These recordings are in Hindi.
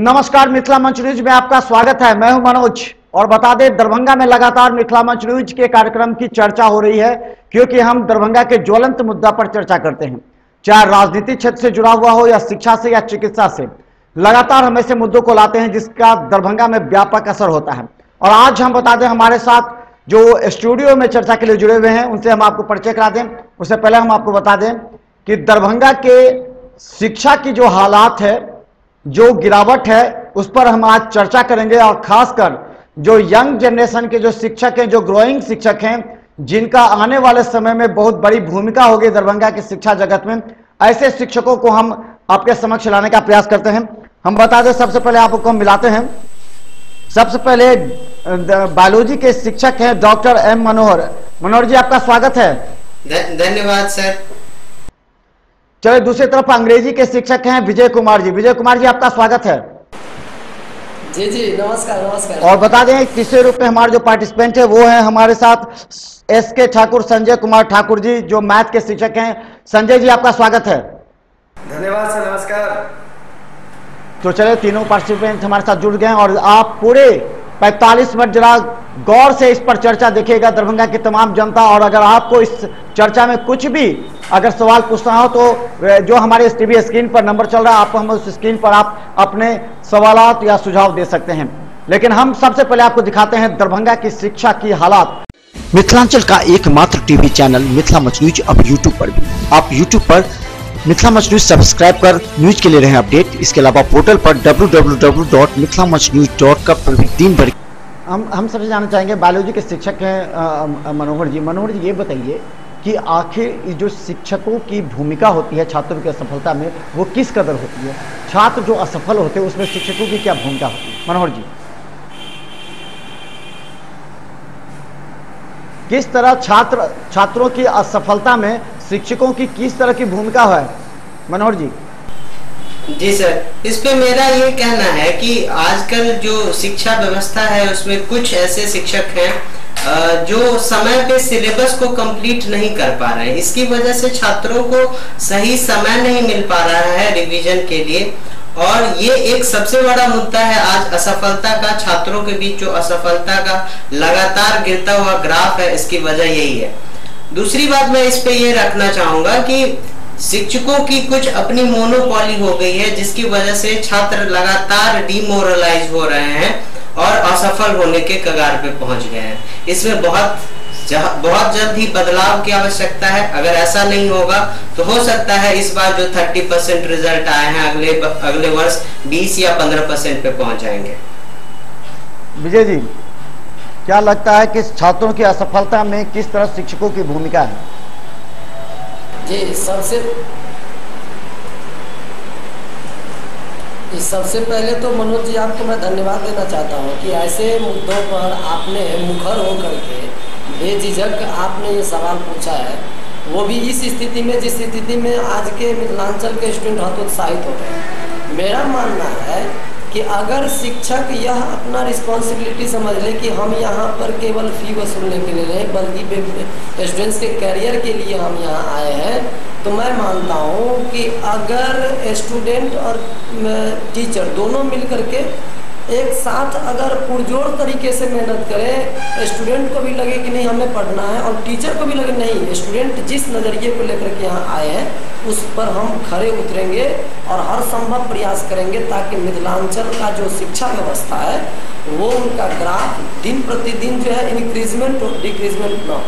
नमस्कार, मिथिला मंच न्यूज में आपका स्वागत है। मैं हूं मनोज और बता दें, दरभंगा में लगातार मिथिला मंच न्यूज के कार्यक्रम की चर्चा हो रही है, क्योंकि हम दरभंगा के ज्वलंत मुद्दा पर चर्चा करते हैं, चाहे राजनीतिक क्षेत्र से जुड़ा हुआ हो या शिक्षा से या चिकित्सा से। लगातार हम ऐसे मुद्दों को लाते हैं जिसका दरभंगा में व्यापक असर होता है। और आज हम बता दें, हमारे साथ जो स्टूडियो में चर्चा के लिए जुड़े हुए हैं उनसे हम आपको परिचय करा दें। उससे पहले हम आपको बता दें कि दरभंगा के शिक्षा की जो हालात है, जो गिरावट है, उस पर हम आज चर्चा करेंगे। और खासकर जो यंग जनरेशन के जो शिक्षक हैं, जो ग्रोइंग शिक्षक हैं, जिनका आने वाले समय में बहुत बड़ी भूमिका होगी दरभंगा की शिक्षा जगत में, ऐसे शिक्षकों को हम आपके समक्ष लाने का प्रयास करते हैं। हम बता दें, सबसे पहले आपको हम मिलाते हैं। सबसे पहले बायोलॉजी के शिक्षक हैं डॉक्टर एम मनोहर। मनोहर जी, आपका स्वागत है। धन्यवाद सर। चलिए, दूसरी तरफ अंग्रेजी के शिक्षक हैं विजय कुमार जी। विजय कुमार जी, आपका स्वागत है। जी जी, नमस्कार नमस्कार। और बता दें, तीसरे रूप में हमारे जो पार्टिसिपेंट है वो है हमारे साथ एसके ठाकुर, संजय कुमार ठाकुर जी, जो मैथ के शिक्षक हैं। संजय जी, आपका स्वागत है। धन्यवाद सर, नमस्कार। तो चले, तीनों पार्टिसिपेंट हमारे साथ जुड़ गए हैं और आप पूरे 45 मिनट जरा गौर से इस पर चर्चा देखिएगा, दरभंगा की तमाम जनता। और अगर आपको इस चर्चा में कुछ भी अगर सवाल पूछना हो तो जो हमारे इस टीवी स्क्रीन पर नंबर चल रहा है, आपको हम उस स्क्रीन पर आप अपने सवालात या सुझाव दे सकते हैं। लेकिन हम सबसे पहले आपको दिखाते हैं दरभंगा की शिक्षा की हालात। मिथिलांचल का एकमात्र टीवी चैनल मिथिला मंच न्यूज अब यूट्यूब पर भी। आप यूट्यूब पर मिथिला मंच न्यूज सब्सक्राइब कर न्यूज के लिए रहे अपडेट। इसके अलावा पोर्टल पर www.mithilamachnews.com पर भी दिन भर। हम सबसे जानना चाहेंगे, बायोलॉजी के शिक्षक हैं मनोहर जी। मनोहर जी, ये बताइए कि आखिर जो शिक्षकों की भूमिका होती है छात्रों की असफलता में, वो किस कदर होती है? छात्र जो असफल होते हैं उसमें शिक्षकों की क्या भूमिका होती है? मनोहर जी, किस तरह छात्रों की असफलता में शिक्षकों की किस तरह की भूमिका है? मनोहर जी। जी सर, इस पे मेरा ये कहना है कि आजकल जो शिक्षा व्यवस्था है उसमें कुछ ऐसे शिक्षक हैं जो समय पे सिलेबस को कंप्लीट नहीं कर पा रहे हैं। इसकी वजह से छात्रों को सही समय नहीं मिल पा रहा है रिवीजन के लिए। और ये एक सबसे बड़ा मुद्दा है आज असफलता का। छात्रों के बीच जो असफलता का लगातार गिरता हुआ ग्राफ है, इसकी वजह यही है। दूसरी बात मैं इस पे ये रखना चाहूंगा कि शिक्षकों की कुछ अपनी मोनोपॉली हो गई है, जिसकी वजह से छात्र लगातार डिमोरलाइज हो रहे हैं और असफल होने के कगार पे पहुंच गए हैं। इसमें बहुत जल्द ही बदलाव की आवश्यकता है। अगर ऐसा नहीं होगा तो हो सकता है इस बार जो 30% रिजल्ट आए हैं अगले वर्ष 20 या 15% पे पहुंच जाएंगे। विजय जी, क्या लगता है कि छात्रों की असफलता में किस तरह शिक्षकों की भूमिका है? जी, सबसे पहले तो मनोज जी, आपको मैं धन्यवाद देना चाहता हूँ कि ऐसे मुद्दों पर आपने मुखर होकर के बेझिझक आपने ये सवाल पूछा है, वो भी इस स्थिति में जिस स्थिति में आज के मिथिलांचल के स्टूडेंट हतोत्साहित हो रहे हैं। मेरा मानना है कि अगर शिक्षक यह अपना रिस्पॉन्सिबिलिटी समझ ले कि हम यहाँ पर केवल फी वसूलने के लिए नहीं, बल्कि स्टूडेंट्स के करियर के लिए हम यहाँ आए हैं, तो मैं मानता हूँ कि अगर स्टूडेंट और टीचर दोनों मिलकर के एक साथ अगर पुरजोर तरीके से मेहनत करें, स्टूडेंट को भी लगे कि नहीं हमें पढ़ना है और टीचर को भी लगे नहीं, स्टूडेंट जिस नज़रिए को लेकर के यहाँ आए हैं उस पर हम खरे उतरेंगे और हर संभव प्रयास करेंगे ताकि मिथिलांचल का जो शिक्षा व्यवस्था है वो उनका ग्राफ दिन प्रतिदिन जो है इंक्रीजमेंट और डिक्रीजमेंट ना हो।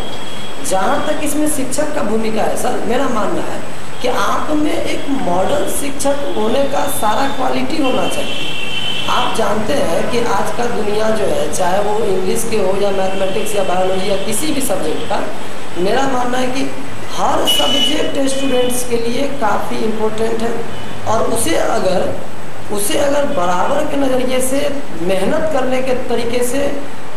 जहाँ तक इसमें शिक्षक का भूमिका है सर, मेरा मानना है कि आप में एक मॉडल शिक्षक होने का सारा क्वालिटी होना चाहिए। आप जानते हैं कि आज का दुनिया जो है, चाहे वो इंग्लिश के हो या मैथमेटिक्स या बायोलॉजी या किसी भी सब्जेक्ट का, मेरा मानना है कि हर सब्जेक्ट स्टूडेंट्स के लिए काफ़ी इम्पोर्टेंट है। और उसे अगर बराबर के नज़रिए से मेहनत करने के तरीके से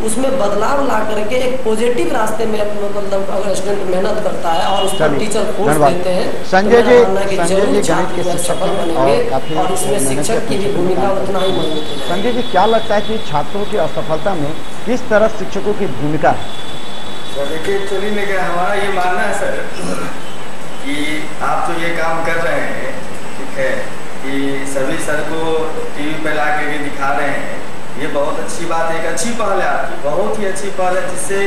उसमें बदलाव ला करके एक पॉजिटिव रास्ते में मतलब अगर स्टूडेंट मेहनत करता है और उस पर टीचर फोर्स देते हैं, संजय जी गणित के सफल बनेंगे और इसमें शिक्षक की भी भूमिका उतना ही मजबूत है। संजय जी, क्या लगता है कि छात्रों की असफलता में किस तरह शिक्षकों की भूमिका है? देखिए, एक्चुअली में क्या हमारा ये मानना है सर कि आप तो ये काम कर रहे हैं, ठीक है, कि सभी सर को टीवी पर ला करके दिखा रहे हैं, ये बहुत अच्छी बात है, एक अच्छी पहल है आपकी, बहुत ही अच्छी पहल है, जिससे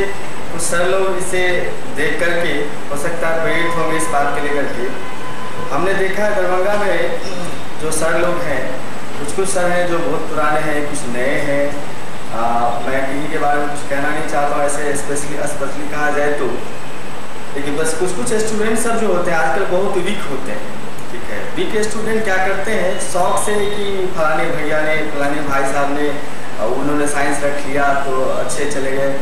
कुछ सर लोग इसे देख करके हो सकता है प्रेरित होंगे इस बात के लेकर के। हमने देखा है दरभंगा में जो सर लोग हैं, कुछ सर हैं जो बहुत पुराने हैं, कुछ नए हैं। मैं किन्हीं के बारे में कुछ कहना नहीं चाहता हूँ ऐसे स्पेशली कहा जाए तो, लेकिन बस कुछ स्टूडेंट सब जो होते हैं आजकल बहुत वीक होते हैं, ठीक है। वीक स्टूडेंट क्या करते हैं शौक से कि फलाने भैया ने, फलाने भाई साहब ने, उन्होंने साइंस रख लिया तो अच्छे चले गए,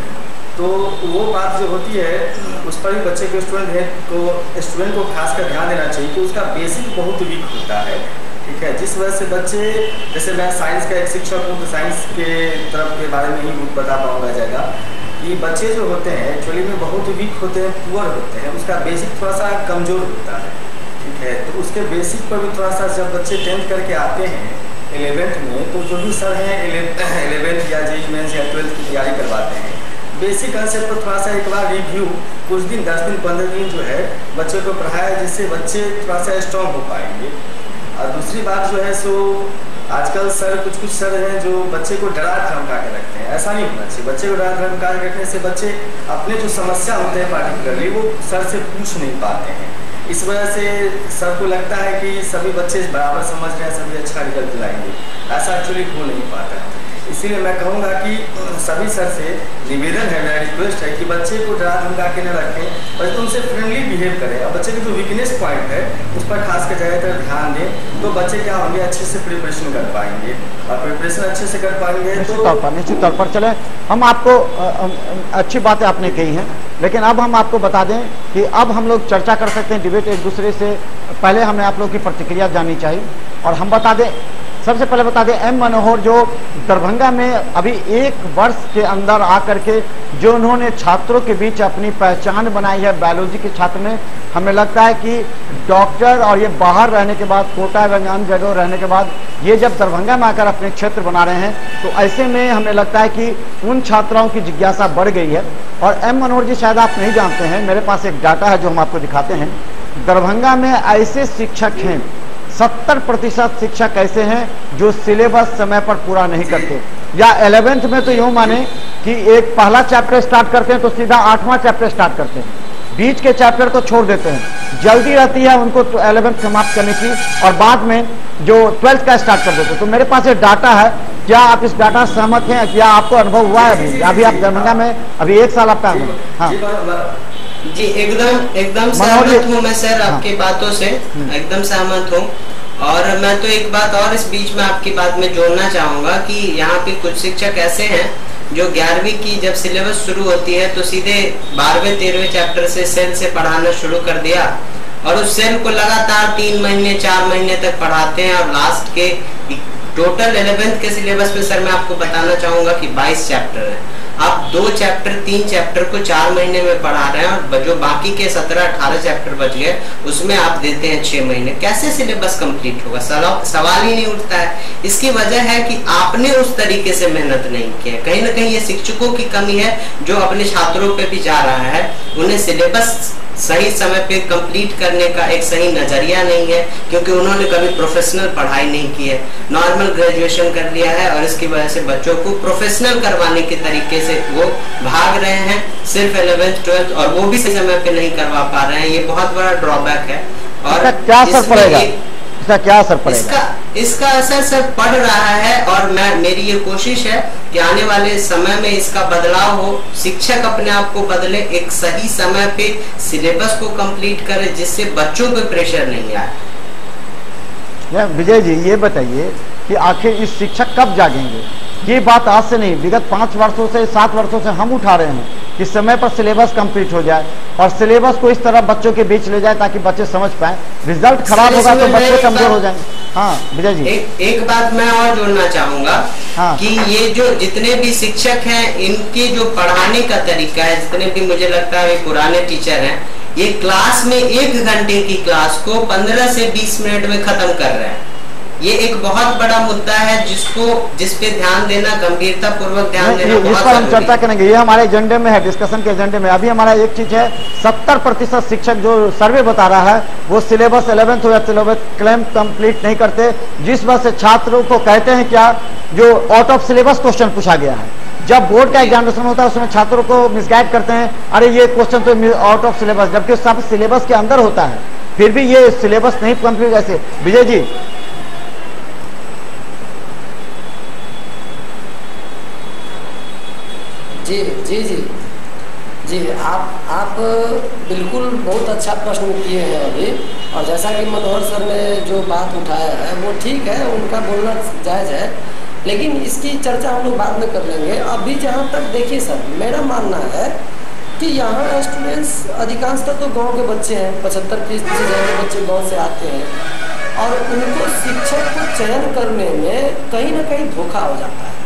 तो वो बात जो होती है उस पर भी बच्चे के स्टूडेंट को खासकर ध्यान देना चाहिए कि उसका बेसिक बहुत वीक होता है, ठीक है। जिस वजह से बच्चे, जैसे मैं साइंस का एक शिक्षक हूँ तो साइंस के तरफ के बारे में ही बता पाऊँगा ज़्यादा, कि बच्चे जो होते हैं एक्चुअली में बहुत वीक होते हैं, पुअर होते हैं, उसका बेसिक थोड़ा सा कमज़ोर होता है, ठीक है। तो उसके बेसिक पर भी थोड़ा सा जब बच्चे 10th करके आते हैं 11th में, तो जो भी सर हैं 11th या JEE मेंस या 12th की तैयारी करवाते हैं, बेसिक कंसेप्ट पर थोड़ा सा एक बार रिव्यू कुछ दिन 10 दिन 15 दिन जो है बच्चों को पढ़ाया, जिससे बच्चे थोड़ा सा स्ट्रॉन्ग हो पाएंगे। और दूसरी बात जो है सो आजकल सर कुछ सर हैं जो बच्चे को डरा धमका के रखते हैं, ऐसा नहीं होना चाहिए। बच्चे को डरा धमका के रखने से बच्चे अपने जो समस्या होते हैं पार्टिकुलरली वो सर से पूछ नहीं पाते हैं, इस वजह से सर को लगता है कि सभी बच्चे बराबर समझ रहे हैं, सभी अच्छा रिजल्ट लाएंगे, ऐसा एक्चुअली हो नहीं पाता है। इसीलिए मैं कहूँगा कि सभी सर से निवेदन है, मेरा रिक्वेस्ट है कि बच्चे को डरा धमका के न रखें, बस उनसे फ्रेंडली बिहेव करें। अब बच्चे की जो वीकनेस पॉइंट है उस पर खास कर ज़्यादातर ध्यान दें, तो बच्चे क्या होंगे, अच्छे से प्रिपरेशन कर पाएंगे, और प्रिपरेशन अच्छे से कर पाएंगे तो निश्चित तौर पर चले। हम आपको अच्छी बातें आपने कही हैं, लेकिन अब हम आपको बता दें कि अब हम लोग चर्चा कर सकते हैं, डिबेट एक दूसरे से। पहले हमें आप लोग की प्रतिक्रिया जाननी चाहिए, और हम बता दें, सबसे पहले बता दें, एम मनोहर जो दरभंगा में अभी 1 वर्ष के अंदर आकर के जो उन्होंने छात्रों के बीच अपनी पहचान बनाई है बायोलॉजी के छात्र में, हमें लगता है कि डॉक्टर और ये बाहर रहने के बाद, कोटा एवं अन्य जगह रहने के बाद, ये जब दरभंगा में आकर अपने क्षेत्र बना रहे हैं, तो ऐसे में हमें लगता है कि उन छात्राओं की जिज्ञासा बढ़ गई है। और एम मनोहर जी, शायद आप नहीं जानते हैं, मेरे पास एक डाटा है जो हम आपको दिखाते हैं। दरभंगा में ऐसे शिक्षक हैं, 70% शिक्षक ऐसे हैं जो सिलेबस समय पर पूरा नहीं करते, या 11th में तो यूँ माने कि एक पहला चैप्टर स्टार्ट करते हैं तो सीधा 8वां चैप्टर स्टार्ट करते हैं, बीच के चैप्टर को छोड़ देते हैं। जल्दी रहती है उनको तो 11th समाप्त करने की, और बाद में जो 12th का स्टार्ट कर देते हैं। तो मेरे पास एक डाटा है, क्या आप इस डाटा से सहमत हैं? क्या आपको अनुभव हुआ है अभी आप दरभंगा में अभी 1 साल आपका अनुभव? हाँ जी, एकदम सहमत हूँ मैं सर, आपकी बातों से एकदम सहमत हूँ। और मैं तो एक बात और इस बीच में आपकी बात में जोड़ना चाहूँगा कि यहाँ पे कुछ शिक्षक ऐसे हैं जो 11वीं की जब सिलेबस शुरू होती है तो सीधे 12वें 13वें चैप्टर से सेल से पढ़ाना शुरू कर दिया, और उस सेल को लगातार 3 महीने 4 महीने तक पढ़ाते हैं, और लास्ट के टोटल 11th के सिलेबस में सर मैं आपको बताना चाहूँगा कि 22 चैप्टर है। आप 2 चैप्टर 3 चैप्टर को 4 महीने में पढ़ा रहे हैं, और जो बाकी के 17-18 चैप्टर बच गए उसमें आप देते हैं 6 महीने। कैसे सिलेबस कंप्लीट होगा? सवाल ही नहीं उठता है। इसकी वजह है कि आपने उस तरीके से मेहनत नहीं की है। कहीं ना कहीं ये शिक्षकों की कमी है जो अपने छात्रों पे भी जा रहा है, उन्हें सिलेबस सही समय पे कंप्लीट करने का एक सही नजरिया नहीं है, क्योंकि उन्होंने कभी प्रोफेशनल पढ़ाई नहीं की है, नॉर्मल ग्रेजुएशन कर लिया है, और इसकी वजह से बच्चों को प्रोफेशनल करवाने के तरीके से वो भाग रहे हैं, सिर्फ 11th 12th, और वो भी सही समय पे नहीं करवा पा रहे हैं। ये बहुत बड़ा ड्रॉबैक है। और क्या असर पड़ेगा? क्या असर पड़ेगा? इसका असर सर पड़ रहा है, और मेरी ये कोशिश है कि आने वाले समय में इसका बदलाव हो, शिक्षक अपने आप को बदले, एक सही समय पे सिलेबस को कंप्लीट करे, जिससे बच्चों पे प्रेशर नहीं आए। विजय जी, ये बताइए कि आखिर इस शिक्षक कब जागेंगे? ये बात आज से नहीं, विगत 5 वर्षों से 7 वर्षों से हम उठा रहे हैं कि समय पर सिलेबस कंप्लीट हो जाए, और सिलेबस को इस तरह बच्चों के बीच ले जाए ताकि बच्चे समझ पाए। रिजल्ट खराब होगा तो बच्चे कमजोर हो जाएंगे। हाँ विजय जी, एक बात मैं और जोड़ना चाहूंगा कि ये जो जितने भी शिक्षक हैं, इनके जो पढ़ाने का तरीका है, जितने भी मुझे लगता है पुराने टीचर हैं, ये क्लास में 1 घंटे की क्लास को 15 से 20 मिनट में खत्म कर रहे हैं। ये एक बहुत बड़ा मुद्दा है जिस पे ध्यान देना, गंभीरता पूर्वक ध्यान देना इस बहुत पर हम जरूरी चर्चा है। करेंगे, ये हमारे एजेंडे में है, डिस्कशन के एजेंडे में। अभी हमारा एक चीज है, 70% शिक्षक जो सर्वे बता रहा है वो सिलेबस 11th या 12th क्लेम कंप्लीट नहीं करते, जिस वजह से छात्रों को कहते हैं क्या, जो आउट ऑफ सिलेबस क्वेश्चन पूछा गया है। जब बोर्ड का एग्जामिनेशन होता है उसमें छात्रों को मिसगाइड करते हैं, अरे ये क्वेश्चन तो आउट ऑफ सिलेबस, जबकि सब सिलेबस के अंदर होता है, फिर भी ये सिलेबस नहीं कंप्लीट। ऐसे विजय जी, जी जी जी जी, आप बिल्कुल बहुत अच्छा प्रश्न किए हैं अभी। और जैसा कि मनोहर सर ने जो बात उठाया है वो ठीक है, उनका बोलना जायज़ है, लेकिन इसकी चर्चा हम लोग बाद में कर लेंगे। अभी जहाँ तक देखिए सर, मेरा मानना है कि यहाँ स्टूडेंट्स अधिकांशतः तो गांव के बच्चे हैं, 75-80% के बच्चे गांव से आते हैं, और उनको शिक्षक को चयन करने में कहीं ना कहीं धोखा हो जाता है।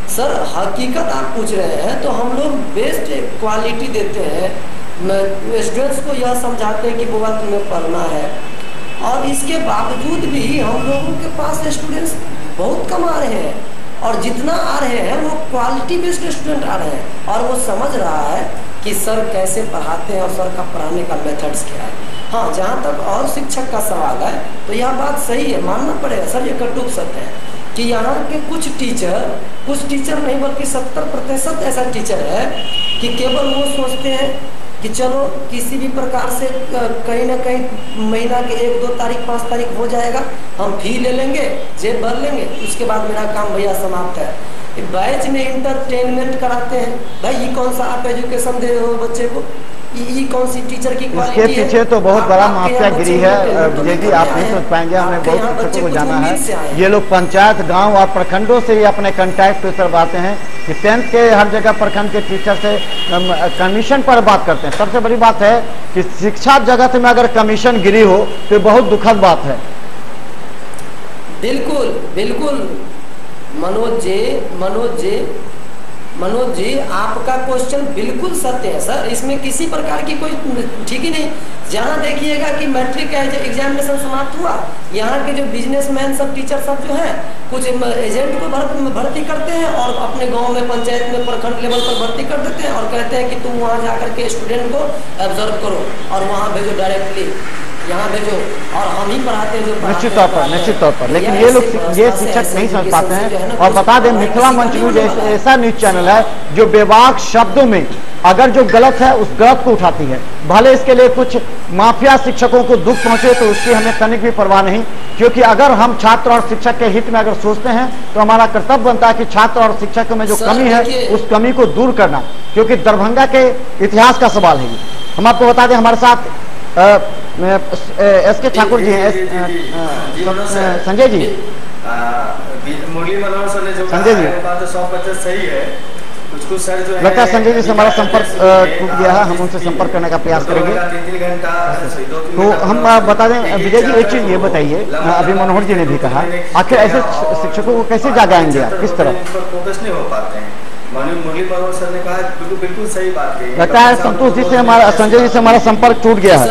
सर हकीकत आप पूछ रहे हैं तो हम लोग बेस्ट क्वालिटी देते हैं, स्टूडेंट्स को यह समझाते हैं कि बुआ तुम्हें पढ़ना है, और इसके बावजूद भी हम लोगों के पास स्टूडेंट्स बहुत कम आ रहे हैं, और जितना आ रहे हैं वो क्वालिटी बेस्ड स्टूडेंट आ रहे हैं, और वो समझ रहा है कि सर कैसे पढ़ाते हैं और सर का पढ़ाने का मेथड्स क्या है। हाँ, जहाँ तक और शिक्षक का सवाल है तो यह बात सही है, मानना पड़ेगा सर, ये कटुक सत्य है कि यहाँ के कुछ टीचर नहीं बल्कि 70% ऐसा टीचर है कि केवल वो सोचते हैं कि चलो किसी भी प्रकार से कहीं ना कहीं महीना के 1-2 तारीख 5 तारीख हो जाएगा, हम फी ले लेंगे, जेब भर लेंगे, उसके बाद मेरा काम भैया समाप्त है। बैच में इंटरटेनमेंट कराते हैं, भाई ये कौन सा आप एजुकेशन दे रहे हो बच्चे को, ये कौन सी टीचर की क्वालिटी है। इसके पीछे तो बहुत बड़ा माफिया गिरी है विजय जी, आप नहीं सोच पाएंगे, हमने बहुत शिक्षकों को जाना है। ये लोग पंचायत, गांव और प्रखंडों से ही अपने कॉन्टैक्ट पे करवाते हैं कि 10th के हर जगह प्रखंड के टीचर से कमीशन पर बात करते हैं। सबसे बड़ी बात है कि शिक्षा जगत में अगर कमीशन गिरी हो तो बहुत दुखद बात है। बिल्कुल बिल्कुल मनोज जी आपका क्वेश्चन बिल्कुल सत्य है सर, इसमें किसी प्रकार की कोई ठीक ही नहीं। जहाँ देखिएगा कि मैट्रिक का एग्जामिनेशन समाप्त हुआ, यहाँ के जो बिजनेसमैन सब टीचर सब जो हैं कुछ एजेंट को भर्ती करते हैं और अपने गांव में पंचायत में प्रखंड लेवल पर भर्ती कर देते हैं और कहते हैं कि तुम वहाँ जाकर के स्टूडेंट को ऑब्जर्व करो और वहाँ भेजो, डायरेक्टली यहाँ भेजो, और हम ही पढ़ाते हैं जो निश्चित तौर पर। लेकिन ये लोग ये शिक्षक नहीं समझ पाते हैं। और बता दें, मिथिला मंच न्यूज ऐसा न्यूज चैनल है जो बेबाक शब्दों में अगर जो गलत है उस गलत को उठाती है, भले इसके लिए कुछ माफिया शिक्षकों को दुख पहुंचे तो उसकी हमें तनिक भी परवाह नहीं, क्योंकि अगर हम छात्र और शिक्षक के हित में अगर सोचते हैं तो हमारा कर्तव्य बनता है कि छात्र और शिक्षक में जो कमी है उस कमी को दूर करना, क्योंकि दरभंगा के इतिहास का सवाल है। हम आपको बता दें, हमारे साथ एस के ठाकुर जी हैं, संजय जी, मुरली मनोहर सर ने जो संजय जी बात 100% सही है। कुछ सर जो लगता है संजय जी से हमारा संपर्क टूट गया है, हम उनसे संपर्क करने का प्रयास करेंगे। 3 घंटा तो हम बता दें विजय जी, एक चीज ये बताइए, अभी मनोहर जी ने भी कहा, आखिर ऐसे शिक्षकों को कैसे जागाएंगे आप, किस तरह फोकस नहीं हो पाते हैं। मुरली मनोहर सर ने कहा बिल्कुल सही बात कही। लगता है संतोष जी से हमारा, संजय जी से हमारा संपर्क टूट गया है,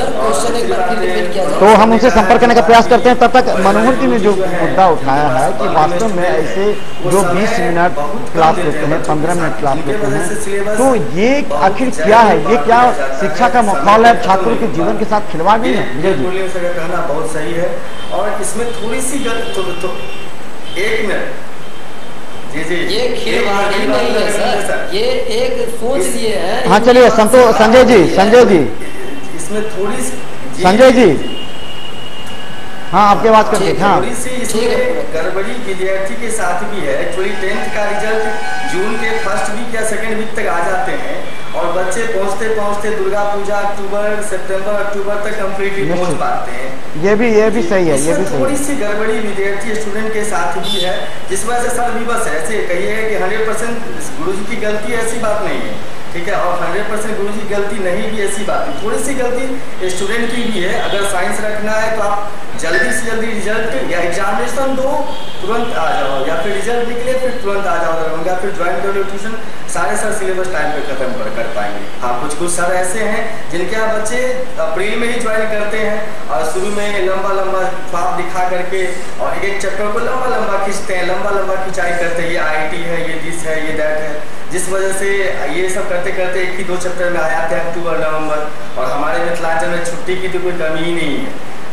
तो हम उनसे संपर्क करने का प्रयास करते हैं। तब तक मनोहर जी ने जो मुद्दा उठाया है कि वास्तव में ऐसे जो 20 मिनट क्लास लेते हैं, 15 मिनट क्लास लेते हैं, तो ये आखिर क्या है, ये क्या शिक्षा का माहौल है, छात्रों के जीवन के साथ खिलवाड़ नहीं है। विजय जी कहना बहुत सही है, और इसमें थोड़ी सी एक मिनट ये खिलवाड़ी नहीं है सर, ये एक सोच लिए है। हाँ चलिए संजय जी इसमें थोड़ी सी संजय जी, हाँ आपके बात करते हैं। हाँ, थोड़ी सी इसमें गड़बड़ी विद्यार्थी के साथ भी है। एक्चुअली 10th का रिजल्ट जून के फर्स्ट वीक या सेकेंड वीक तक आ जाते हैं, और बच्चे पहुंचते दुर्गा पूजा सितंबर अक्टूबर तक कंप्लीटली पहुंच पाते हैं। ये भी सही है, ये भी सही। थोड़ी सी गड़बड़ी विद्यार्थी स्टूडेंट के साथ भी है, जिस वजह से सर भी बस ऐसे कहिए कि 100% गुरुजी की गलती, ऐसी बात नहीं है, ठीक है, और 100% गुरुजी की गलती नहीं भी, ऐसी बात नहीं, थोड़ी सी गलती स्टूडेंट की भी है। अगर साइंस रखना है तो आप जल्दी से जल्दी रिजल्ट या एग्जामिनेशन दो, तुरंत आ जाओ, या फिर रिजल्ट निकले फिर तुरंत आ जाओ दरभंगा, फिर ज्वाइन कर लो ट्यूशन। सारे सर सिलेबस टाइम पे खत्म कर पाएंगे। हाँ, कुछ सर ऐसे हैं जिनके यहाँ बच्चे अप्रैल में ही ज्वाइन करते हैं और शुरू में लंबा लंबा ख्वाब दिखा करके और एक चैप्टर को लंबा लंबा खींचते हैं, लंबा लंबा खिंचाई करते हैं, ये IIT है, ये दिस है, ये दैट है, जिस वजह से ये सब करते करते एक ही 2 चैप्टर में आ जाते हैं अक्टूबर नवंबर। और हमारे मिथिलांचल में छुट्टी की तो कोई कमी ही नहीं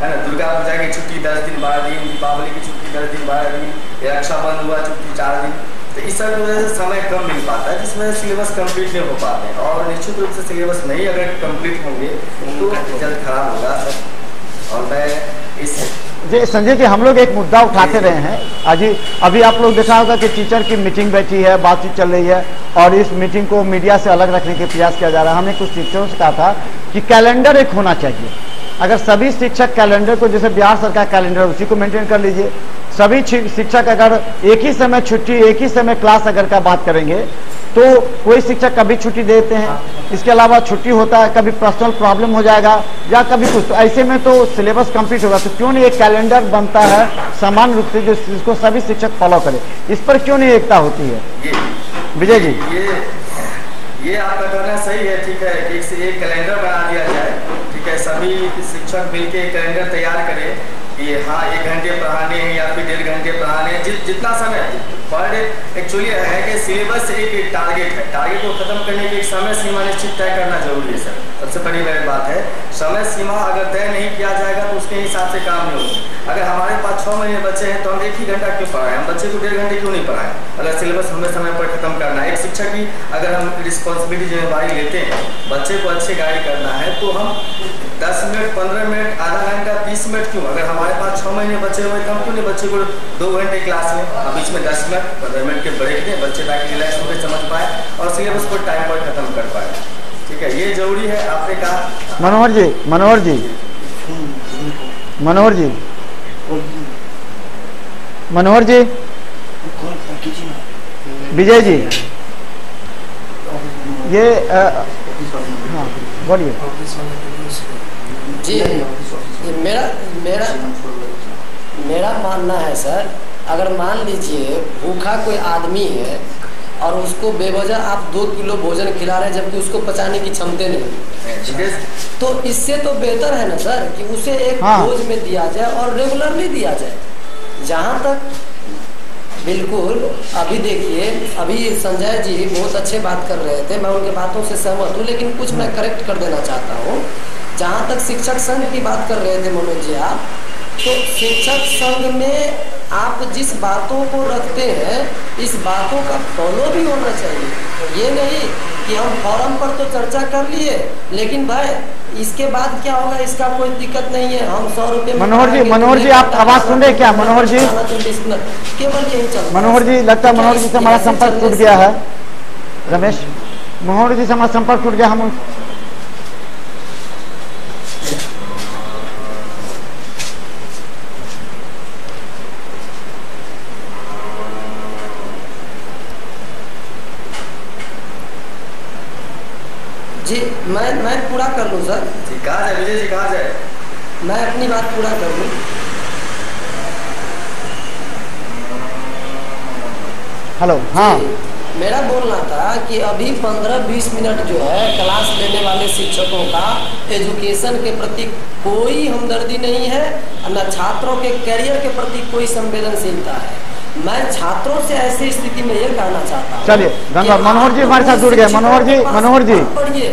है ना। दुर्गा पूजा की छुट्टी 10 दिन 12 दिन, दीपावली की छुट्टी 10 दिन 12 दिन, रक्षाबंधन हुआ छुट्टी 4 दिन। तो इस सब की वजह से समय कम मिल पाता है, जिस वजह से सिलेबस कंप्लीट नहीं हो पाते हैं। और निश्चित रूप से सिलेबस नहीं अगर कंप्लीट होंगे तो रिजल्ट खराब होगा सर। और मैं इस जी संजय जी, हम लोग एक मुद्दा उठाते रहे हैं आज। अभी आप लोग देखा होगा कि टीचर की मीटिंग बैठी है, बातचीत चल रही है और इस मीटिंग को मीडिया से अलग रखने के प्रयास किया जा रहा है। हमने कुछ टीचरों से कहा था कि कैलेंडर एक होना चाहिए। अगर सभी शिक्षक कैलेंडर को, जैसे बिहार सरकार कैलेंडर, उसी को मेंटेन कर लीजिए। सभी शिक्षक अगर एक ही समय छुट्टी, एक ही समय क्लास अगर का बात करेंगे तो कोई शिक्षक कभी छुट्टी देते हैं, इसके अलावा छुट्टी होता है, कभी पर्सनल प्रॉब्लम हो जाएगा या कभी कुछ, तो ऐसे में तो सिलेबस कंप्लीट होगा। तो क्यों नहीं एक कैलेंडर बनता है समान रूप से जिसको सभी शिक्षक फॉलो करें? इस पर क्यों नहीं एकता होती है? विजय जी, ये आपका कहना सही है, ठीक है कि एक कैलेंडर बना दिया जाए, ठीक है, सभी शिक्षक मिलकर एक कैलेंडर तैयार करें कि हाँ 1 घंटे पढ़ाने हैं या फिर 1.5 घंटे पढ़ाने हैं, जितना समय पर डे। एक्चुअली है कि सिलेबस एक टारगेट है, टारगेट को खत्म करने की एक समय सीमा निश्चित तय करना जरूरी है सर। सबसे बड़ी बात है, समय सीमा अगर तय नहीं किया जाएगा तो उसके हिसाब से काम नहीं होगा। अगर हमारे पास 6 महीने बच्चे हैं तो हम 1 ही घंटा क्यों पढ़ाएं, हम बच्चे को 1.5 घंटे क्यों नहीं पढ़ाएं? अगर सिलेबस हमें समय पर खत्म करना है, एक शिक्षक की अगर हम रिस्पॉन्सिबिलिटी जिम्मेवारी लेते हैं, बच्चे को अच्छे गाइड करना है, तो हम 10 मिनट 15 मिनट आधा घंटा 30 मिनट क्यों? अगर हमारे पास 6 महीने बच्चे हुए तो हम क्यों नहीं बच्चे को 2 घंटे क्लास में, बीच में 10 मिनट 15 मिनट के ब्रेक दें, बच्चे ताकि रिलैक्स होकर समझ पाए और सिलेबस को टाइम पर खत्म कर पाए। ठीक है, ये जरूरी है। आपने कहा मनोहर जी, मनोहर जी, मनोहर जी, मनोहर जी, विजय जी, ये हाँ बोलिए जी। मेरा मानना है सर, अगर मान लीजिए भूखा कोई आदमी है और उसको बेवजह आप 2 किलो भोजन खिला रहे हैं जबकि उसको पचाने की क्षमता नहीं, तो इससे तो बेहतर है ना सर कि उसे एक डोज में दिया जाए और रेगुलरली दिया जाए। जहाँ तक बिल्कुल अभी देखिए, अभी संजय जी बहुत अच्छे बात कर रहे थे, मैं उनके बातों से सहमत हूँ, लेकिन कुछ मैं करेक्ट कर देना चाहता हूँ। जहाँ तक शिक्षक संघ की बात कर रहे थे मनोज जी आप, तो शिक्षक संघ में आप जिस बातों को रखते हैं इस बातों का फॉलो भी होना चाहिए। ये नहीं कि हम फोरम पर तो चर्चा कर लिए, लेकिन भाई इसके बाद क्या होगा इसका कोई दिक्कत नहीं है, हम 100 रुपये। मनोहर जी आप आवाज सुन रहे क्या? मनोहर जी, केवल यही चल। मनोहर जी, लगता है मनोहर जी से हमारा संपर्क टूट गया है। रमेश, मनोहर जी से हमारा संपर्क टूट गया। हम जी, मैं पूरा कर लूँ सर। कहा जाए विजय जी, कहा जाए, मैं अपनी बात पूरा कर लूँ। हेलो, हाँ, मेरा बोलना था कि अभी 15-20 मिनट जो है क्लास लेने वाले शिक्षकों का एजुकेशन के प्रति कोई हमदर्दी नहीं है, न छात्रों के कैरियर के प्रति कोई संवेदनशीलता है। मैं छात्रों से ऐसी स्थिति में ये कहना चाहता हूँ। चलिए धन्यवाद। मनोहर जी हमारे साथ जुड़ गए। मनोहर जी, पढ़िए,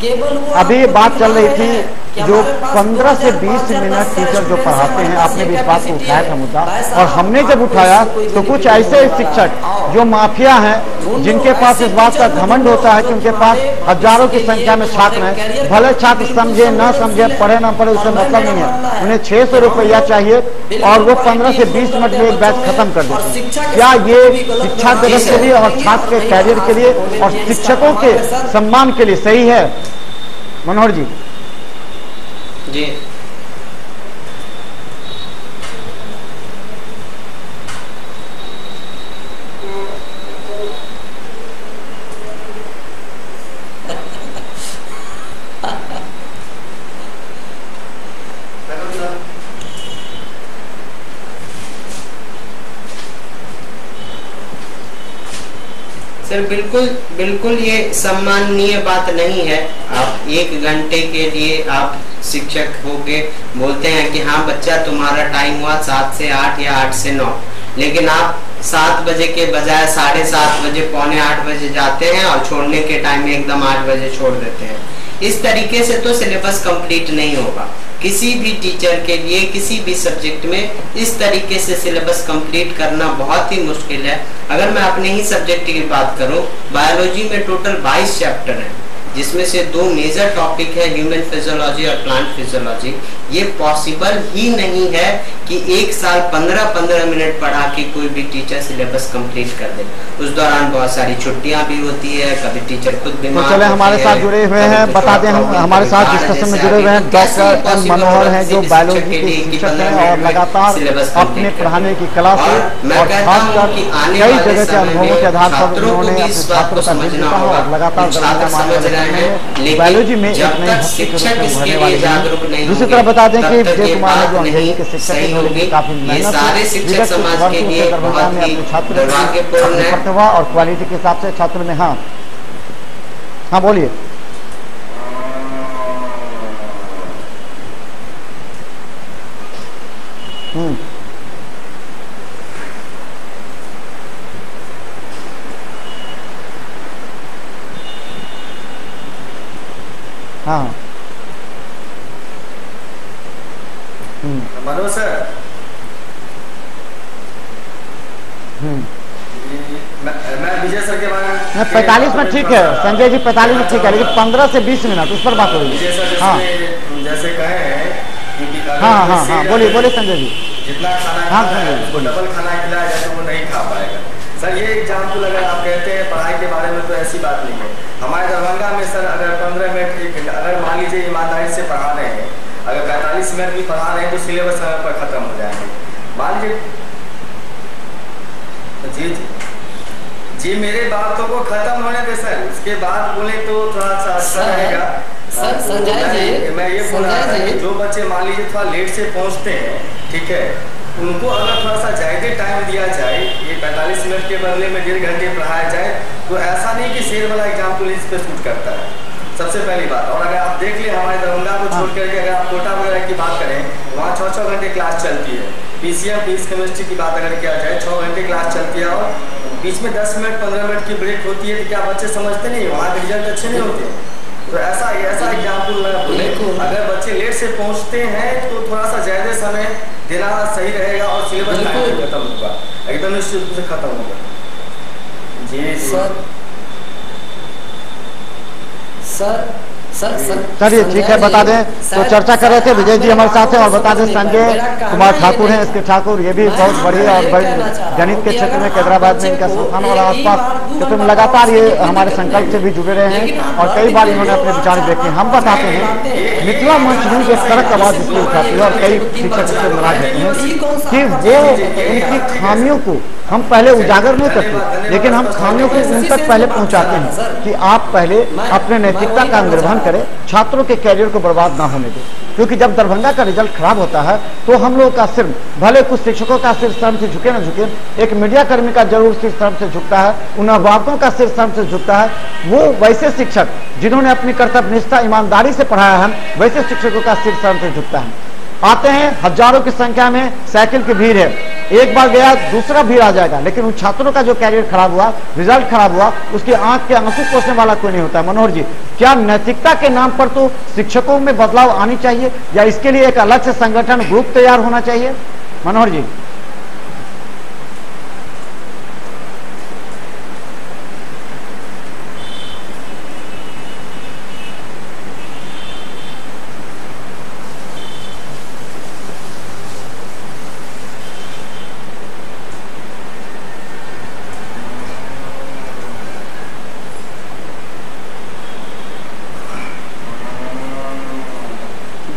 केवल वो अभी बात चल रही थी जो 15 से 20 मिनट टीचर जो पढ़ाते हैं, आपने भी इस बात को उठाया था मुद्दा, और हमने जब उठाया तो कुछ ऐसे शिक्षक जो माफिया हैं, जिनके पास इस बात का घमंड होता है कि उनके पास हजारों की संख्या में छात्र हैं, भले छात्र समझे न समझे, पढ़े न पढ़े, उससे मतलब नहीं है, उन्हें 600 रुपया चाहिए और वो 15 से 20 मिनट में एक बैच खत्म कर देते हैं। क्या ये शिक्षा जगत के लिए और छात्र के कैरियर के लिए और शिक्षकों के सम्मान के लिए सही है? मनोहर जी जी, सर बिल्कुल ये सम्माननीय बात नहीं है। आप 1 घंटे के लिए आप शिक्षक होके बोलते हैं कि हाँ बच्चा तुम्हारा टाइम हुआ 7 से 8 या 8 से 9, लेकिन आप 7 बजे के बजाय 7:30 बजे, 7:45 बजे जाते हैं और छोड़ने के टाइम में एकदम 8 बजे छोड़ देते हैं। इस तरीके से तो सिलेबस कंप्लीट नहीं होगा। किसी भी टीचर के लिए किसी भी सब्जेक्ट में इस तरीके से सिलेबस कंप्लीट करना बहुत ही मुश्किल है। अगर मैं अपने ही सब्जेक्ट की बात करूं, बायोलॉजी में टोटल 22 चैप्टर हैं, जिसमें से 2 मेजर टॉपिक है ह्यूमन फिजियोलॉजी और प्लांट फिजियोलॉजी। ये पॉसिबल ही नहीं है कि 1 साल 15-15 मिनट पढ़ा के कोई भी टीचर सिलेबस कंप्लीट कर दे। उस दौरान बहुत सारी छुट्टियां भी होती है, कभी टीचर खुद बीमार तो चले हमारे साथ जुड़े हुए हैं, बता दें हम हमारे साथ डिस्कशन में जुड़े हुए हैं डॉक्टर एम मनोहर हैं, जो बायोलॉजी के शिक्षक हैं और लगातार अपने पढ़ाने की कला से और खासकर कई जगह के अनुभवों के आधार पर उन्होंने अपने छात्रों का निर्देश दिया और लगातार बायोलॉजी में एक नई हस्ती के रूप में उभरने वाली है। दूसरी तरफ बता दें कि विजय कुमार जो अंग्रेजी के शिक्षक हैं, उन्होंने काफी मेहनत दरभंगा में अपने छात्रों की प्रतिभा और क्वालिटी के हिसाब से छात्रों में हाँ बोलिए। हाँ मनोज सर, मैं विजय सर के बारे में 45 में ठीक है संजय जी, 45 में ठीक है, लेकिन 15 से 20 मिनट उस पर बात हो रही है। हाँ जैसे कहे हैं हाँ बोलिए संजय जी। जितना खाना उसको डबल खाना खिलाया जाए तो वो नहीं खा पाएगा। सर ये एग्जाम्पल अगर आप कहते हैं पढ़ाई के बारे में, तो ऐसी बात नहीं है। हमारे दरभंगा में सर अगर 15 मिनट अगर मान लीजिए ईमानदारी से पढ़ा रहे हैं, अगर 45 मिनट भी पढ़ा रहे हैं तो सिलेबस समय पर खत्म हो जाएंगे। मान लीजिए जी मेरे बातों को खत्म होने पे सर, उसके बाद बोले तो थोड़ा सा अच्छा रहेगा। संजय जी, मैं ये बोल रहा था कि जो बच्चे मान लीजिए थोड़ा लेट से पहुंचते हैं, ठीक है, उनको अगर थोड़ा सा ज़्यादा टाइम दिया जाए, ये 45 मिनट के बदले में 1.5 घंटे पढ़ाया जाए, तो ऐसा नहीं कि शेर वाला एग्जाम्पल इस पर शूट करता है। सबसे पहली बात। और अगर आप देख ले हमारे दरभंगा को छोड़ करके अगर आप कोटा वगैरह की बात करें, वहाँ 6-6 घंटे क्लास चलती है। पीसीएम फिजिक्स केमिस्ट्री की बात अगर किया जाए 6 घंटे क्लास चलती है और बीच में 10 मिनट 15 मिनट की ब्रेक होती है, तो क्या बच्चे समझते नहीं, वहाँ के रिजल्ट अच्छे नहीं होते। तो ऐसा एग्जाम्पल मैं बोले, अगर बच्चे लेट से पहुँचते हैं तो थोड़ा सा ज़्यादा समय देना सही रहेगा और सिलेबस खत्म होगा, एकदम निश्चित से खत्म होगा। जी सर चलिए ठीक है, बता दें तो चर्चा कर रहे थे विजय जी हमारे साथ हैं, और बता दें संजय कुमार ठाकुर हैं, इसके ठाकुर, ये भी बहुत बढ़िया और गणित के क्षेत्र में हैदराबाद में इनका संस्थान और आसपास क्षेत्र में लगातार ये हमारे संकल्प से भी जुड़े रहे हैं और कई बार इन्होंने अपने विचार देखे। हम बताते हैं मिथिला मंच न्यूज एक कड़क आवाज इसलिए उठाती है और कई शिक्षक इससे नाराज होते हैं कि वो उनकी खामियों को हम पहले उजागर नहीं करते, लेकिन हम खामियों को उन तक पहले पहुंचाते हैं कि आप पहले अपने नैतिकता का निर्वहन करें, छात्रों के कैरियर को बर्बाद ना होने दें। क्योंकि जब दरभंगा का रिजल्ट खराब होता है तो हम लोग का सिर, भले कुछ शिक्षकों का सिर शर्म से झुके ना झुके, एक मीडिया कर्मी का जरूर सिर शर्म से झुकता है, उन अभिभावकों का सिर शर्म से झुकता है। वो वैसे शिक्षक जिन्होंने अपनी कर्तव्यनिष्ठा ईमानदारी से पढ़ाया है, वैसे शिक्षकों का सिर शर्म से झुकता है। आते हैं हजारों की संख्या में, साइकिल की भीड़ है, एक बार गया दूसरा भीड़ आ जाएगा, लेकिन उन छात्रों का जो कैरियर खराब हुआ, रिजल्ट खराब हुआ, उसकी आंख के आंसू पोंछने वाला कोई नहीं होता। मनोहर जी, क्या नैतिकता के नाम पर तो शिक्षकों में बदलाव आनी चाहिए या इसके लिए एक अलग से संगठन ग्रुप तैयार होना चाहिए? मनोहर जी।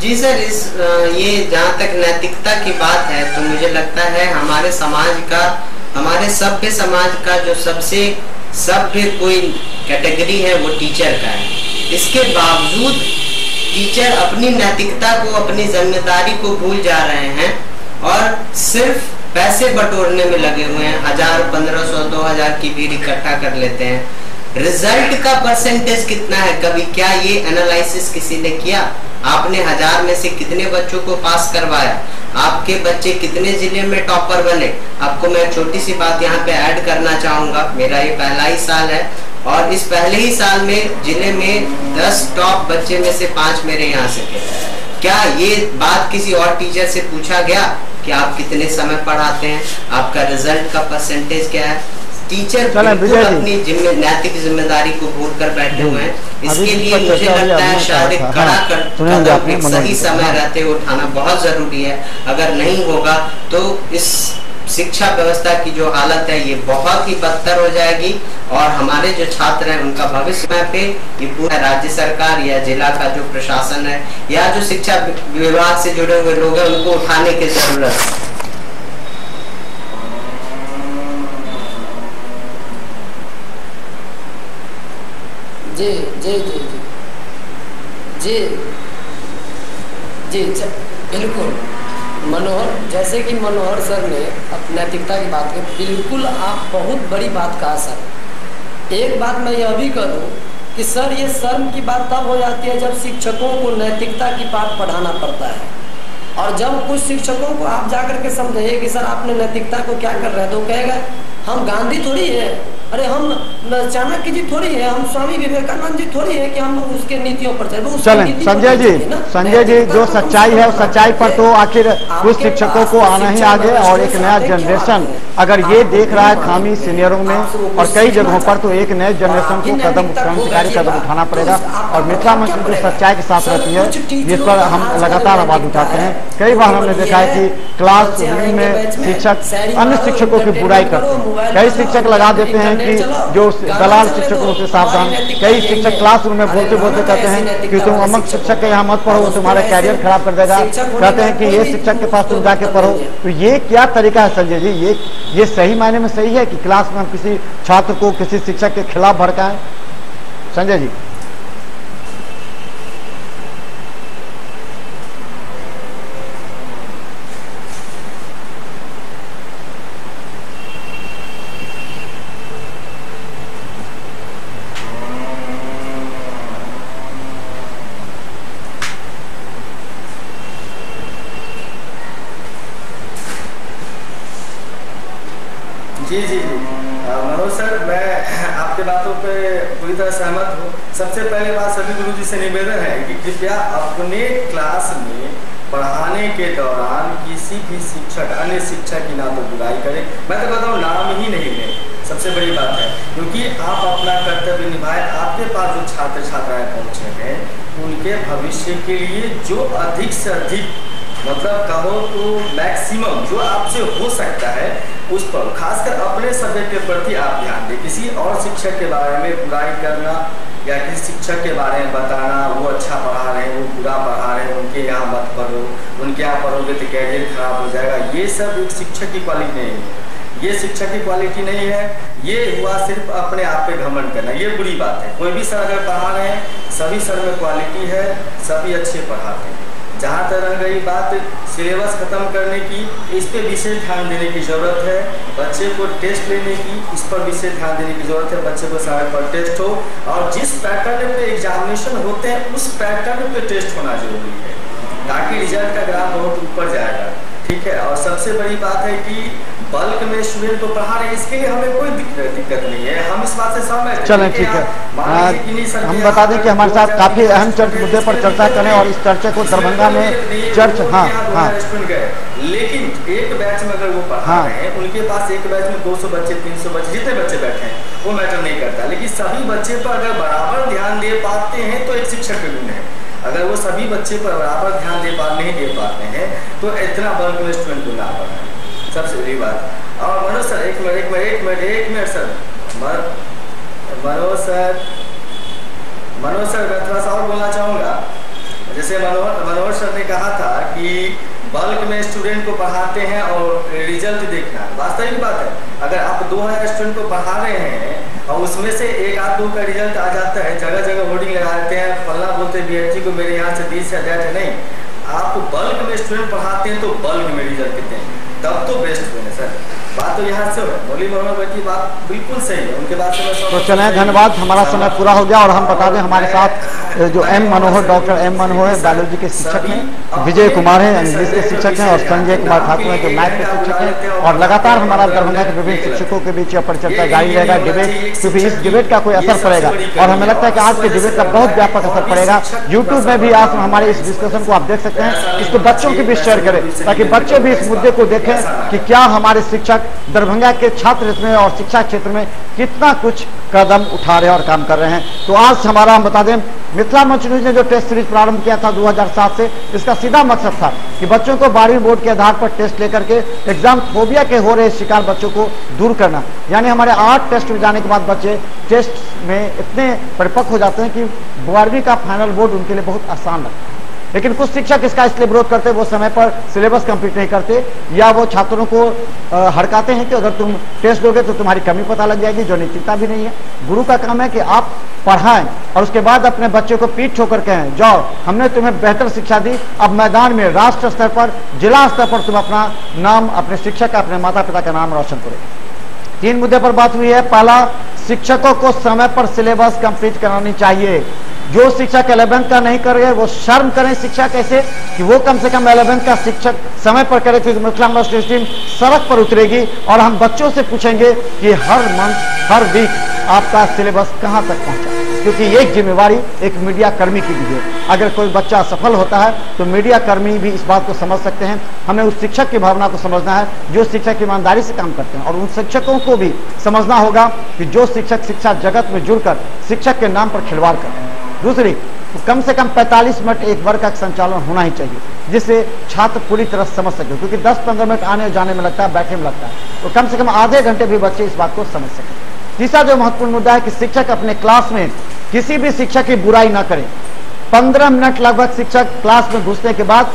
जी सर, ये जहाँ तक नैतिकता की बात है तो मुझे लगता है हमारे समाज का, हमारे सभ्य समाज का जो सबसे सभ्य कोई कैटेगरी है वो टीचर का है। इसके बावजूद टीचर अपनी नैतिकता को, अपनी जिम्मेदारी को भूल जा रहे हैं और सिर्फ पैसे बटोरने में लगे हुए हैं, 1000, 1500, 2000 की भीड़ इकट्ठा कर लेते हैं। रिजल्ट का परसेंटेज कितना है, कभी क्या ये एनालिसिस किसी ने किया? आपने 1000 में से कितने बच्चों को पास करवाया? आपके बच्चे कितने जिले में टॉपर बने? आपको मैं छोटी सी बात यहाँ पे ऐड करना चाहूंगा। मेरा ये पहला ही साल है और इस पहले ही साल में जिले में 10 टॉप बच्चे में से 5 मेरे यहाँ से थे। क्या ये बात किसी और टीचर से पूछा गया कि आप कितने समय पढ़ाते हैं, आपका रिजल्ट का परसेंटेज क्या है? टीचर बिल्कुल अपनी नैतिक जिम्मेदारी को भूल कर बैठे हुए हैं। इसके लिए मुझे लगता है शायद एक कड़ा कदम एक सही समय रहते उठाना बहुत जरूरी है। अगर नहीं होगा तो इस शिक्षा व्यवस्था की जो हालत है ये बहुत ही बदतर हो जाएगी और हमारे जो छात्र हैं उनका भविष्य पे ये पूरा राज्य सरकार या जिला का जो प्रशासन है या जो शिक्षा विभाग से जुड़े हुए लोग हैं उनको उठाने की जरूरत है। जी जी जी जी जी जी बिल्कुल मनोहर, जैसे कि मनोहर सर ने नैतिकता की बात की, बिल्कुल आप बहुत बड़ी बात कहा सर। एक बात मैं यह भी करूं कि सर ये शर्म की बात तब हो जाती है जब शिक्षकों को नैतिकता की बात पढ़ाना पड़ता है और जब कुछ शिक्षकों को आप जाकर के समझाइए कि सर आपने नैतिकता को क्या कर रहे हैं तो कहेगा हम गांधी थोड़ी है, अरे हम चाणक्य जी थोड़ी है, हम स्वामी विवेकानंद जी थोड़ी है कि हम उसके नीतियों पर चलें। संजय जी जो सच्चाई है उस सच्चाई पर तो आखिर कुछ शिक्षकों को आना ही आगे और एक नया जनरेशन अगर ये देख रहा है खामी सीनियरों में और कई जगहों पर तो एक नए जनरेशन को क्रांतिकारी कदम उठाना पड़ेगा। और मिथिला मंच जो सच्चाई के साथ रहती है जिस पर हम लगातार आवाज उठाते हैं, कई बार हमने देखा है कि क्लासरूम में शिक्षक अन्य शिक्षकों की बुराई करते हैं। कई शिक्षक लगा देते हैं कि जो दलाल शिक्षकों से सावधान। कई शिक्षक क्लासरूम में बोलते बोलते कहते हैं कि तुम अमुक शिक्षक के यहाँ मत पढ़ो, तुम्हारा कैरियर खराब कर देगा। कहते हैं कि ये शिक्षक के पास तुम जाके पढ़ो। तो ये क्या तरीका है संजय जी? ये सही मायने में सही है कि क्लास में हम किसी छात्र को किसी शिक्षक के खिलाफ भड़काएं? संजय जी जी जी जी मनोज सर, मैं आपके बातों पे पूरी तरह सहमत हूँ। सबसे पहले बात सभी गुरुजी से निवेदन है कि कृपया अपने क्लास में पढ़ाने के दौरान किसी भी शिक्षक अन्य शिक्षक की ना तो बुराई करें, मैं तो बताऊँ नाम ही नहीं लें, सबसे बड़ी बात है। क्योंकि आप अपना कर्तव्य निभाएं। आपके पास जो छात्र छात्राएं पहुँचे हैं उनके भविष्य के लिए जो अधिक से अधिक मतलब कहो तो मैक्सिमम जो आपसे हो सकता है उस पर खासकर अपने सब्जेक्ट के प्रति आप ध्यान दें। किसी और शिक्षक के बारे में बुराई करना या किसी शिक्षक के बारे में बताना वो अच्छा पढ़ा रहे हैं वो बुरा पढ़ा रहे हैं, उनके यहाँ मत पढ़ो, उनके यहाँ पढ़ोगे तो कैरियर खराब हो जाएगा, ये सब एक शिक्षक की क्वालिटी नहीं है। ये शिक्षक की क्वालिटी नहीं है। ये हुआ सिर्फ अपने आप पे घमंड करना, ये बुरी बात है। कोई भी सर अगर पढ़ा रहे हैं सभी सर में क्वालिटी है, सभी अच्छे पढ़ाते हैं। जहाँ तक रह गई बात सिलेबस खत्म करने की, इस पे विशेष ध्यान देने की ज़रूरत है। बच्चे को टेस्ट लेने की, इस पर विशेष ध्यान देने की ज़रूरत है। बच्चे को समय पर टेस्ट हो और जिस पैटर्न पे एग्जामिनेशन होते हैं उस पैटर्न पे टेस्ट होना जरूरी है ताकि रिजल्ट का ग्राफ बहुत ऊपर जाएगा। ठीक है। और सबसे बड़ी बात है कि बल्क में स्टूडेंट को पढ़ा रहे हैं, इसके लिए हमें कोई दिक्कत नहीं है, हम इस बात से सहमत हैं। चलें ठीक है। हम बता दें कि हमारे साथ काफी अहम मुद्दे पर चर्चा करें और इस चर्चा को दरभंगा में चर्च लेकिन एक बैच में अगर वो पढ़ा रहे हैं उनके पास एक बैच में 200 बच्चे 300 बच्चे जितने बच्चे बैठे हैं वो मैटर नहीं करता। लेकिन सभी बच्चे पर अगर बराबर ध्यान दे पाते हैं तो एक शिक्षक का गुण है। अगर वो सभी बच्चे पर बराबर ध्यान नहीं दे पाते हैं तो इतना बल्क में स्टूडेंट को ना पढ़ाएं, सबसे बड़ी बात। और मनोज सर एक मिनट सर, मनोज सर मैं थोड़ा सा और बोलना चाहूँगा। जैसे मनोहर सर ने कहा था कि बल्क में स्टूडेंट को पढ़ाते हैं और रिजल्ट देखना, वास्तविक बात है। अगर आप 2000 स्टूडेंट को पढ़ा रहे हैं और उसमें से एक आध दो का रिजल्ट आ जाता है, जगह जगह होर्डिंग लगा देते हैं, फलना बोलते बीएचजी को मेरे यहाँ से 20 है दैट है। नहीं, आप बल्क में स्टूडेंट पढ़ाते हैं तो बल्क में रिजल्ट देते हैं। तब तो बेस्ट बने सर। बात तो यहाँ से मौली मोहम्मद भाई की बात बिल्कुल सही है, उनके बात से मैं तो चलें, धन्यवाद, हमारा समय पूरा हो गया। और हम बता दें हमारे साथ जो एम मनोहर, डॉक्टर एम मनोहर बायोलॉजी के शिक्षक हैं, विजय कुमार हैं इंग्लिश के शिक्षक हैं, और संजय कुमार ठाकुर हैं जो मैथ के शिक्षक हैं। और लगातार हमारा दरभंगा के विभिन्न शिक्षकों के बीच यह परिचर्चा जारी रहेगा, डिबेट, क्योंकि इस डिबेट का कोई असर पड़ेगा और हमें लगता है कि आज के डिबेट का बहुत व्यापक असर पड़ेगा। यूट्यूब में भी आज हमारे इस डिस्कशन को आप देख सकते हैं, इसको बच्चों के बीच शेयर करें ताकि बच्चे भी इस मुद्दे को देखें कि क्या हमारे शिक्षक दरभंगा के छात्र में और शिक्षा क्षेत्र में कितना कुछ कदम उठा रहे हैं और काम कर रहे हैं। तो आज हमारा, हम बता दें, मिथिला मंच न्यूज ने जो टेस्ट सीरीज प्रारंभ किया था 2007 से, इसका सीधा मकसद था कि बच्चों को 12वीं बोर्ड के आधार पर टेस्ट लेकर के एग्जाम फोबिया के हो रहे शिकार बच्चों को दूर करना। यानी हमारे 8 टेस्ट में जाने के बाद बच्चे टेस्ट में इतने परिपक्व हो जाते हैं कि 12वीं का फाइनल बोर्ड उनके लिए बहुत आसान लगता है। लेकिन कुछ शिक्षक इसका इसलिए विरोध करते हैं, वो समय पर सिलेबस कंप्लीट नहीं करते या वो छात्रों को हड़काते हैं कि अगर तुम टेस्ट दोगे तो तुम्हारी कमी पता लग जाएगी, जो नैतिकता भी नहीं है। गुरु का काम है कि आप पढ़ाएं और उसके बाद अपने बच्चों को पीठ ठोकर कहें, जाओ हमने तुम्हें बेहतर शिक्षा दी, अब मैदान में राष्ट्र स्तर पर, जिला स्तर पर तुम अपना नाम, अपने शिक्षक का, अपने माता पिता का नाम रोशन करो। 3 मुद्दे पर बात हुई है। पहला, शिक्षकों को समय पर सिलेबस कंप्लीट करानी चाहिए। जो शिक्षक 11th का नहीं कर रहे वो शर्म करें शिक्षा कैसे कि वो कम से कम 11th का शिक्षक समय पर करे, तो मिथिला मंच टीम सड़क पर उतरेगी और हम बच्चों से पूछेंगे कि हर मंथ, हर वीक आपका सिलेबस कहां तक पहुंचा, क्योंकि एक जिम्मेवारी एक मीडिया कर्मी की भी है। अगर कोई बच्चा सफल होता है तो मीडिया कर्मी भी इस बात को समझ सकते हैं। हमें उस शिक्षक की भावना को समझना है जो शिक्षक ईमानदारी से काम करते हैं, और उन शिक्षकों को भी समझना होगा कि जो शिक्षक शिक्षा जगत में जुड़कर शिक्षक के नाम पर खिलवाड़ करते हैं। दूसरी, तो कम से कम 45 मिनट एक वर्ग का संचालन होना ही चाहिए जिससे छात्र पूरी तरह समझ सके, क्योंकि 10-15 मिनट आने जाने में लगता है, बैठने में लगता है, तो कम से कम आधे घंटे भी बच्चे इस बात को समझ सकें। तीसरा जो महत्वपूर्ण मुद्दा है कि शिक्षक अपने क्लास में किसी भी शिक्षक की बुराई ना करें। 15 मिनट लगभग शिक्षक क्लास में घुसने के बाद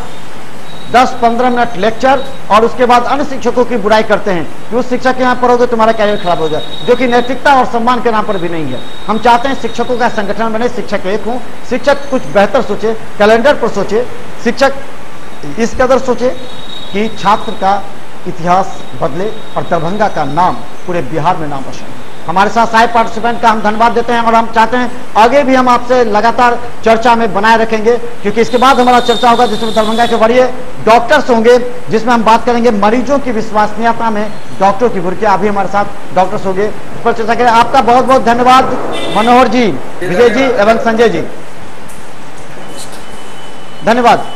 10-15 मिनट लेक्चर और उसके बाद अन्य शिक्षकों की बुराई करते हैं कि उस शिक्षक के यहाँ पढ़ोगे तुम्हारा कैरियर खराब हो जाए, जो कि नैतिकता और सम्मान के नाम पर भी नहीं है। हम चाहते हैं शिक्षकों का संगठन बने, शिक्षक एक हों, शिक्षक कुछ बेहतर सोचे, कैलेंडर पर सोचे, शिक्षक इस कदर सोचे कि छात्र का इतिहास बदले और दरभंगा का नाम पूरे बिहार में नाम रोशन हो। हमारे साथ सारे पार्टिसिपेंट का हम धन्यवाद देते हैं और हम चाहते हैं आगे भी हम आपसे लगातार चर्चा में बनाए रखेंगे, क्योंकि इसके बाद हमारा चर्चा होगा जिसमें दरभंगा के बड़े डॉक्टर्स होंगे, जिसमें हम बात करेंगे मरीजों की विश्वसनीयता में डॉक्टरों की भूमिका। अभी हमारे साथ डॉक्टर्स होंगे, उस पर चर्चा करें। आपका बहुत बहुत धन्यवाद मनोहर जी, विजय जी एवं संजय जी, धन्यवाद।